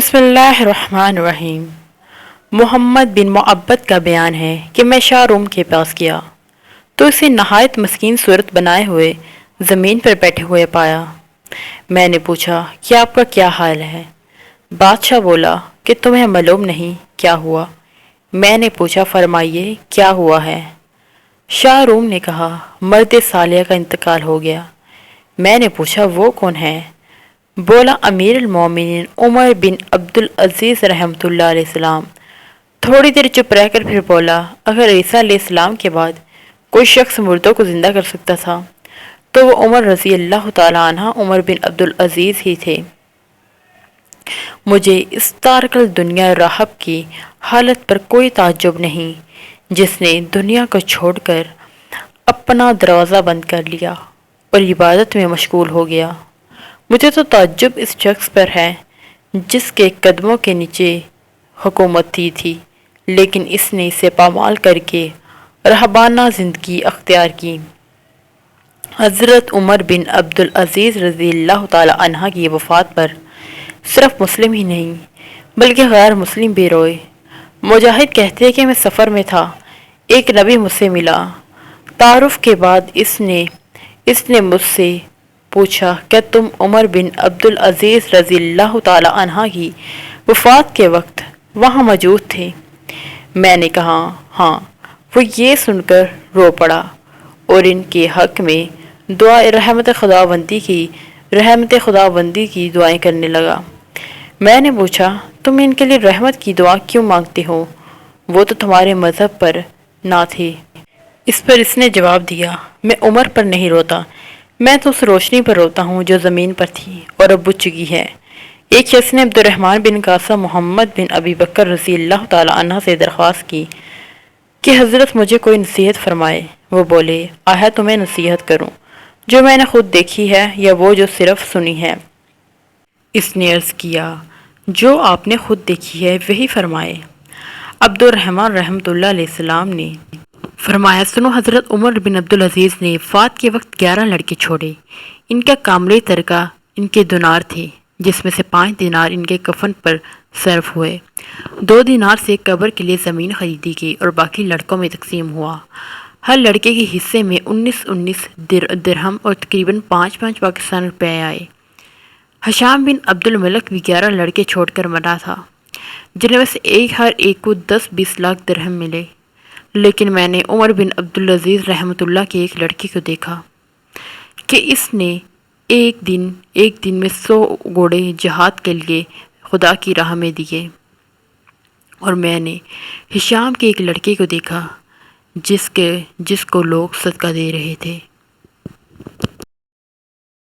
بسم اللہ الرحمن الرحیم۔ محمد بن معبد کا بیان ہے کہ میں شاہ روم کے پاس گیا تو اسے نہایت مسکین صورت بنائے ہوئے زمین پر بیٹھے ہوئے پایا۔ میں نے پوچھا کہ آپ کا کیا حال ہے؟ بادشاہ بولا کہ تمہیں معلوم نہیں کیا ہوا؟ میں نے پوچھا فرمائیے کیا ہوا ہے؟ شاہ روم نے کہا مرد صالح کا انتقال ہو گیا۔ میں نے پوچھا وہ کون ہے؟ بولا امیر المومنین عمر بن عبدالعزیز رحمۃ اللہ علیہ السلام۔ تھوڑی دیر چپ رہ کر پھر بولا اگر عیسیٰ علیہ السلام کے بعد کوئی شخص مردوں کو زندہ کر سکتا تھا تو وہ عمر رضی اللہ تعالی عنہ عمر بن عبدالعزیز ہی تھے۔ مجھے اس تارک الدنیا راہب کی حالت پر کوئی تعجب نہیں جس نے دنیا کو چھوڑ کر اپنا دروازہ بند کر لیا اور عبادت میں مشغول ہو گیا۔ مجھے تو تعجب اس شخص پر ہے جس کے قدموں کے نیچے حکومت تھی لیکن اس نے اسے پامال کر کے رہبانہ زندگی اختیار کی۔ حضرت عمر بن عبدالعزیز رضی اللہ تعالی عنہ کی وفات پر صرف مسلم ہی نہیں بلکہ غیر مسلم بھی روئے۔ مجاہد کہتے کہ میں سفر میں تھا، ایک نبی مجھ سے ملا۔ تعارف کے بعد اس نے مجھ سے پوچھا کہ تم عمر بن عبدالعزیز رضی اللہ تعالی عنہ کی وفات کے وقت وہاں موجود تھے؟ میں نے کہا ہاں۔ وہ یہ سن کر رو پڑا اور ان کے حق میں رحمت خداوندی کی دعائیں کرنے لگا۔ میں نے پوچھا تم ان کے لیے رحمت کی دعا کیوں مانگتے ہو؟ وہ تو تمہارے مذہب پر نہ تھے۔ اس پر اس نے جواب دیا میں عمر پر نہیں روتا، میں تو اس روشنی پر روتا ہوں جو زمین پر تھی اور اب بجھ چکی ہے۔ ایک شخص نے عبد الرحمن بن قاسم محمد بن ابی بکر رضی اللہ تعالی عنہ سے درخواست کی کہ حضرت مجھے کوئی نصیحت فرمائے۔ وہ بولے آیا تمہیں نصیحت کروں جو میں نے خود دیکھی ہے یا وہ جو صرف سنی ہے؟ اس نے عرض کیا جو آپ نے خود دیکھی ہے وہی فرمائے۔ عبد الرحمن رحمۃ اللہ علیہ السلام نے فرمایا سنو، حضرت عمر بن عبدالعزیز نے وفات کے وقت 11 لڑکے چھوڑے۔ ان کا کاملی ترکہ ان کے دینار تھے جس میں سے 5 دینار ان کے کفن پر صرف ہوئے، 2 دینار سے قبر کے لیے زمین خریدی گئی اور باقی لڑکوں میں تقسیم ہوا۔ ہر لڑکے کے حصے میں 19 درہم اور تقریباً 5 پاکستانی روپے آئے۔ ہشام بن عبد الملک بھی 11 لڑکے چھوڑ کر مرا تھا جن میں سے ہر ایک کو 10-20 لاکھ درہم ملے، لیکن میں نے عمر بن عبدالعزیز رحمۃ اللہ کے ایک لڑکے کو دیکھا کہ اس نے ایک دن میں 100 گھوڑے جہاد کے لیے خدا کی راہ میں دیے، اور میں نے ہشام کے ایک لڑکے کو دیکھا جس کو لوگ صدقہ دے رہے تھے۔